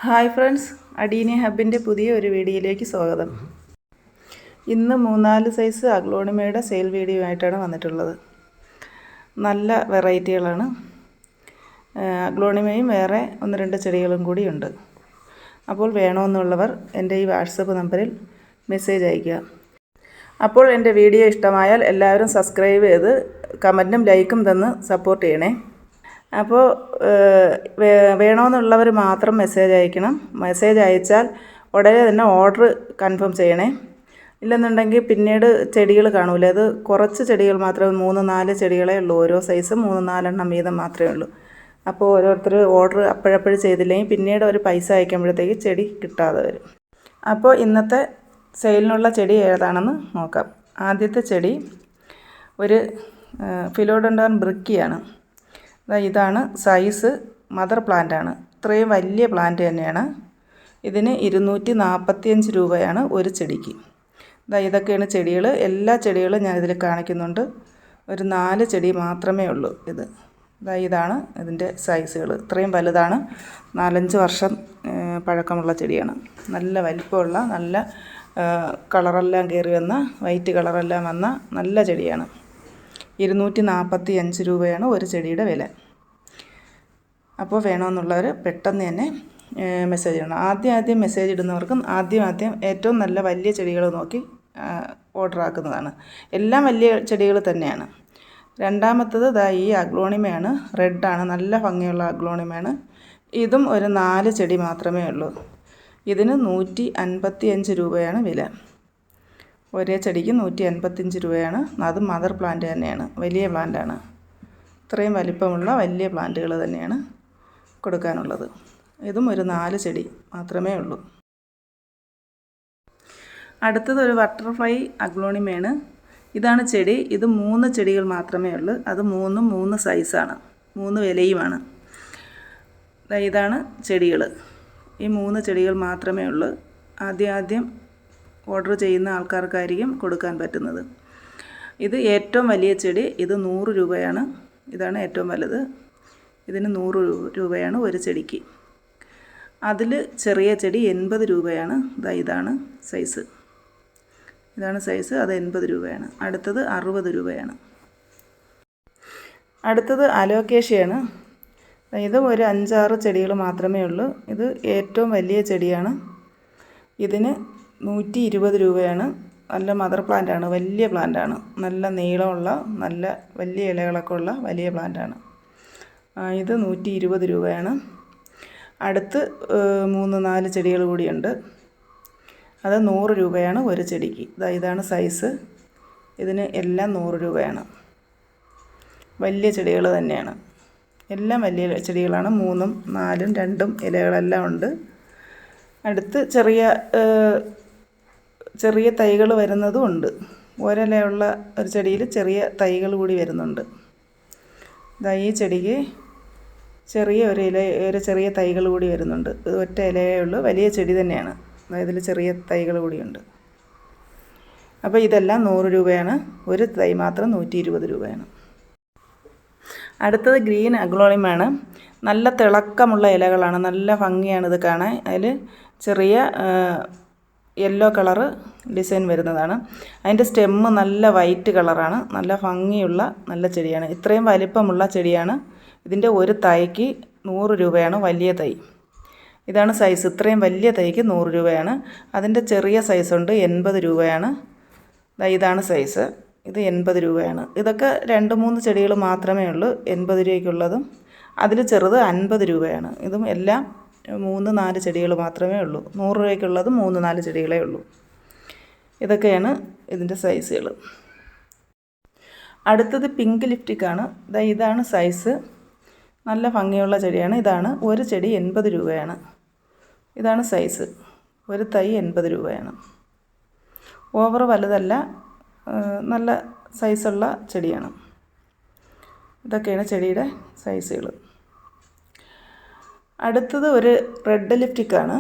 Hi friends, അഡീനി ഹബിൻ്റെ പുതിയ ഒരു വീഡിയോയിലേക്ക് സ്വാഗതം. ഇന്ന് 3-4 സൈസ് അഗ്ലോണിമയുടെ സെയിൽ വീഡിയോ ആയിട്ടാണ് വന്നിട്ടുള്ളത്. നല്ല വെറൈറ്റികളാണ്. അഗ്ലോണിമയും വേറെ 1-2 ചെടികളും കൂടിയുണ്ട്. അപ്പോൾ വേണമെന്നുള്ളവർ എൻ്റെ ഈ വാട്സപ്പ് നമ്പറിൽ മെസ്സേജ് അയയ്ക്കുക. അപ്പോൾ എൻ്റെ വീഡിയോ ഇഷ്ടമായാൽ എല്ലാവരും സബ്സ്ക്രൈബ് ചെയ്ത് കമൻറ്റും ലൈക്കും തന്ന് സപ്പോർട്ട് ചെയ്യണേ. അപ്പോൾ വേണമെന്നുള്ളവർ മാത്രം മെസ്സേജ് അയക്കണം. മെസ്സേജ് അയച്ചാൽ ഉടനെ തന്നെ ഓർഡർ കൺഫേം ചെയ്യണേ. ഇല്ലെന്നുണ്ടെങ്കിൽ പിന്നീട് ചെടികൾ കാണൂല. അത് കുറച്ച് ചെടികൾ മാത്രമേ 3-4 ചെടികളേ ഉള്ളൂ. ഓരോ സൈസും 3-4 എണ്ണം വീതം മാത്രമേ ഉള്ളൂ. അപ്പോൾ ഓരോരുത്തർ ഓർഡർ അപ്പോഴപ്പോഴും ചെയ്തില്ലെങ്കിൽ പിന്നീട് ഒരു പൈസ അയക്കുമ്പോഴത്തേക്ക് ചെടി കിട്ടാതെ വരും. അപ്പോൾ ഇന്നത്തെ സെയിലിനുള്ള ചെടി ഏതാണെന്ന് നോക്കാം. ആദ്യത്തെ ചെടി ഒരു ഫിലോഡെൻഡ്രോൺ ബ്രിക്കിയാണ്. ഇതാണ് സൈസ്. മദർ പ്ലാന്റാണ്. ഇത്രയും വലിയ പ്ലാന്റ് തന്നെയാണ്. ഇതിന് 245 രൂപയാണ് ഒരു ചെടിക്ക്. ഇതൊക്കെയാണ് ചെടികൾ. എല്ലാ ചെടികളും ഞാൻ ഇതിൽ കാണിക്കുന്നുണ്ട്. ഒരു 4 ചെടി മാത്രമേ ഉള്ളൂ. ഇതാണ് ഇതിൻ്റെ സൈസുകൾ. ഇത്രയും വലുതാണ്. 4-5 വർഷം പഴക്കമുള്ള ചെടിയാണ്. നല്ല വലിപ്പമുള്ള, നല്ല കളറെല്ലാം കയറി വന്ന, വൈറ്റ് കളറെല്ലാം വന്ന നല്ല ചെടിയാണ്. 245 രൂപയാണ് ഒരു ചെടിയുടെ വില. അപ്പോൾ വേണമെന്നുള്ളവർ പെട്ടെന്ന് തന്നെ മെസ്സേജ് ചെയ്യണം. ആദ്യം മെസ്സേജ് ഇടുന്നവർക്ക് ആദ്യം ഏറ്റവും നല്ല വലിയ ചെടികൾ നോക്കി ഓർഡർ ആക്കുന്നതാണ്. എല്ലാം വലിയ ചെടികൾ തന്നെയാണ്. രണ്ടാമത്തത് ഈ അഗ്ലോണിമയാണ്. റെഡാണ്. നല്ല ഭംഗിയുള്ള അഗ്ലോണിമയാണ്. ഇതും ഒരു 4 ചെടി മാത്രമേ ഉള്ളൂ. ഇതിന് 155 രൂപയാണ് വില. ഒരേ ചെടിക്ക് 155 രൂപയാണ്. അത് മദർ പ്ലാന്റ് തന്നെയാണ്. വലിയ പ്ലാന്റാണ്. ഇത്രയും വലിപ്പമുള്ള വലിയ പ്ലാന്റുകൾ തന്നെയാണ് കൊടുക്കാനുള്ളത്. ഇതും ഒരു 4 ചെടി മാത്രമേ ഉള്ളൂ. അടുത്തത് ഒരു ബട്ടർഫ്ലൈ അഗ്ലോണിമയാണ്. ഇതാണ് ചെടി. ഇത് 3 ചെടികൾ മാത്രമേ ഉള്ളൂ. അത് 3 സൈസാണ്. 3 വിലയുമാണ്. ഇതാണ് ചെടികൾ. ഈ 3 ചെടികൾ മാത്രമേ ഉള്ളൂ. ആദ്യം ഓർഡർ ചെയ്യുന്ന ആൾക്കാർക്കായിരിക്കും കൊടുക്കാൻ പറ്റുന്നത്. ഇത് ഏറ്റവും വലിയ ചെടി. ഇത് 100 രൂപയാണ്. ഇതാണ് ഏറ്റവും വലുത്. ഇതിന് 100 രൂപയാണ് ഒരു ചെടിക്ക്. അതിൽ ചെറിയ ചെടി 80 രൂപയാണ്. ഇതാണ് സൈസ്. അത് 80 രൂപയാണ്. അടുത്തത് 60 രൂപയാണ്. അടുത്തത് അലോക്കേഷ്യയാണ്. ഇത് ഒരു 5-6 ചെടികൾ മാത്രമേ ഉള്ളൂ. ഇത് ഏറ്റവും വലിയ ചെടിയാണ്. ഇതിന് 120 രൂപയാണ്. നല്ല മദർ പ്ലാന്റാണ്. വലിയ പ്ലാന്റാണ്. നല്ല നീളമുള്ള, നല്ല വലിയ ഇലകളൊക്കെ ഉള്ള വലിയ പ്ലാന്റാണ്. ഇത് 120 രൂപയാണ്. അടുത്ത് 3-4 ചെടികൾ കൂടിയുണ്ട്. അത് 100 രൂപയാണ് ഒരു ചെടിക്ക്. ഇതാണ് സൈസ്. ഇതിന് എല്ലാം 100 രൂപയാണ്. വലിയ ചെടികൾ തന്നെയാണ്. എല്ലാം വലിയ ചെടികളാണ്. 3ഉം 4ഉം 2ഉം ഇലകളെല്ലാം ഉണ്ട്. അടുത്ത് ചെറിയ തൈകൾ വരുന്നതും ഉണ്ട്. ഒരിലയുള്ള ഒരു ചെടിയിൽ ചെറിയ തൈകൾ കൂടി വരുന്നുണ്ട്. ഈ ചെടിക്ക് ചെറിയ തൈകൾ കൂടി വരുന്നുണ്ട്. ഇത് ഒറ്റ ഇലയേ ഉള്ളൂ. വലിയ ചെടി തന്നെയാണ്. ഇതിൽ ചെറിയ തൈകൾ കൂടിയുണ്ട്. അപ്പോൾ ഇതെല്ലാം 100 രൂപയാണ്. ഒരു തൈ മാത്രം 120 രൂപയാണ്. അടുത്തത് ഗ്രീൻ അഗ്ലോണിമയാണ്. നല്ല തിളക്കമുള്ള ഇലകളാണ്. നല്ല ഭംഗിയാണ് ഇത് കാണാൻ. അതിൽ ചെറിയ യെല്ലോ കളറ് ഡിസൈൻ വരുന്നതാണ്. അതിൻ്റെ സ്റ്റെമ്മ് നല്ല വൈറ്റ് കളറാണ്. നല്ല ഭംഗിയുള്ള നല്ല ചെടിയാണ്. ഇത്രയും വലിപ്പമുള്ള ചെടിയാണ്. ഇതിൻ്റെ ഒരു തൈക്ക് 100 രൂപയാണ് വലിയ തൈ. ഇതാണ് സൈസ്. ഇത്രയും വലിയ തൈക്ക് 100 രൂപയാണ്. അതിൻ്റെ ചെറിയ സൈസുണ്ട്. 80 രൂപയാണ്. ഇതാണ് സൈസ്. ഇത് 80 രൂപയാണ്. ഇതൊക്കെ 2-3 ചെടികൾ മാത്രമേ ഉള്ളൂ 80 രൂപയ്ക്കുള്ളതും. അതിൽ ചെറുത് 50 രൂപയാണ്. ഇതും എല്ലാം 3-4 ചെടികൾ മാത്രമേ ഉള്ളൂ. 100 രൂപയ്ക്കുള്ളത് 3-4 ചെടികളേ ഉള്ളൂ. ഇതൊക്കെയാണ് ഇതിൻ്റെ സൈസുകൾ. അടുത്തത് പിങ്ക് ലിപ്റ്റിക്കാണ്. ഇതാണ് സൈസ്. നല്ല ഭംഗിയുള്ള ചെടിയാണ്. ഇതാണ് ഒരു ചെടി 80 രൂപയാണ്. ഇതാണ് സൈസ്. ഒരു തൈ 80 രൂപയാണ്. ഓവർ വലുതല്ല, നല്ല സൈസുള്ള ചെടിയാണ്. ഇതൊക്കെയാണ് ചെടിയുടെ സൈസുകൾ. അടുത്തത് ഒരു റെഡ് ലിപ്റ്റിക്കാണ്.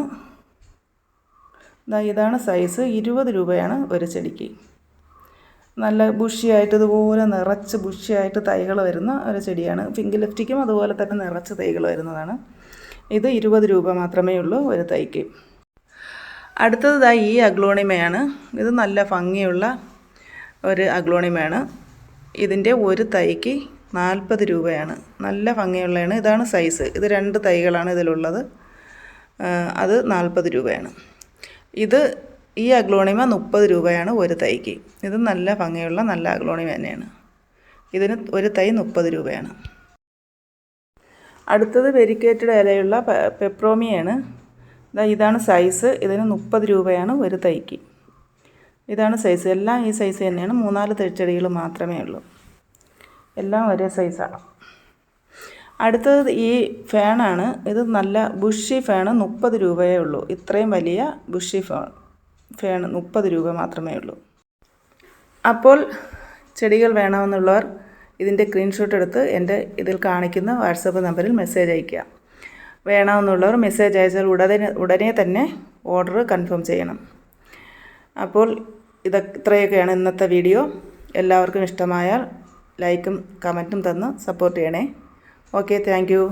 ഇതാണ് സൈസ്. 20 രൂപയാണ് ഒരു ചെടിക്ക്. നല്ല ബുഷിയായിട്ട് ഇതുപോലെ നിറച്ച് ബുഷിയായിട്ട് തൈകൾ വരുന്ന ഒരു ചെടിയാണ്. പിങ്ക് ലിപ്റ്റിക്കും അതുപോലെ തന്നെ നിറച്ച് തൈകൾ വരുന്നതാണ്. ഇത് 20 രൂപ മാത്രമേ ഉള്ളൂ ഒരു തൈക്ക്. അടുത്തതായി ഈ അഗ്ലോണിമയാണ്. ഇത് നല്ല ഭംഗിയുള്ള ഒരു അഗ്ലോണിമയാണ്. ഇതിൻ്റെ ഒരു തൈക്ക് 40 രൂപയാണ്. നല്ല ഭംഗിയുള്ളതാണ്. ഇതാണ് സൈസ്. ഇത് 2 തൈകളാണ് ഇതിലുള്ളത്. അത് 40 രൂപയാണ്. ഈ അഗ്ലോണിമ 30 രൂപയാണ് ഒരു തൈക്ക്. ഇത് നല്ല ഭംഗിയുള്ള നല്ല അഗ്ലോണിമ തന്നെയാണ്. ഇതിന് ഒരു തൈ 30 രൂപയാണ്. അടുത്തത് വെരിക്കേറ്റഡ് ഇലയുള്ള പെപ്രോമിയാണ്. ഇതാണ് സൈസ്. ഇതിന് 30 രൂപയാണ് ഒരു തൈക്ക്. ഇതാണ് സൈസ്. എല്ലാം ഈ സൈസ് തന്നെയാണ്. 3-4 ചെടികൾ മാത്രമേ ഉള്ളൂ. എല്ലാം ഒരേ സൈസാണ്. അടുത്തത് ഈ ഫാനാണ്. ഇത് നല്ല ബുഷി ഫാന്. 30 രൂപയേ ഉള്ളൂ. ഇത്രയും വലിയ ബുഷി ഫാൻ 30 രൂപ മാത്രമേ ഉള്ളൂ. അപ്പോൾ ചെടികൾ വേണമെന്നുള്ളവർ ഇതിൻ്റെ സ്ക്രീൻഷോട്ട് എടുത്ത് എൻ്റെ ഇതിൽ കാണിക്കുന്ന വാട്സപ്പ് നമ്പറിൽ മെസ്സേജ് അയയ്ക്കുക. വേണമെന്നുള്ളവർ മെസ്സേജ് അയച്ചാൽ ഉടനെ തന്നെ ഓർഡർ കൺഫേം ചെയ്യണം. അപ്പോൾ ഇത്രയൊക്കെയാണ് ഇന്നത്തെ വീഡിയോ. എല്ലാവർക്കും ഇഷ്ടമായാൽ ലൈക്കും കമൻറ്റും തന്ന് സപ്പോർട്ട് ചെയ്യണേ. Okay, thank you.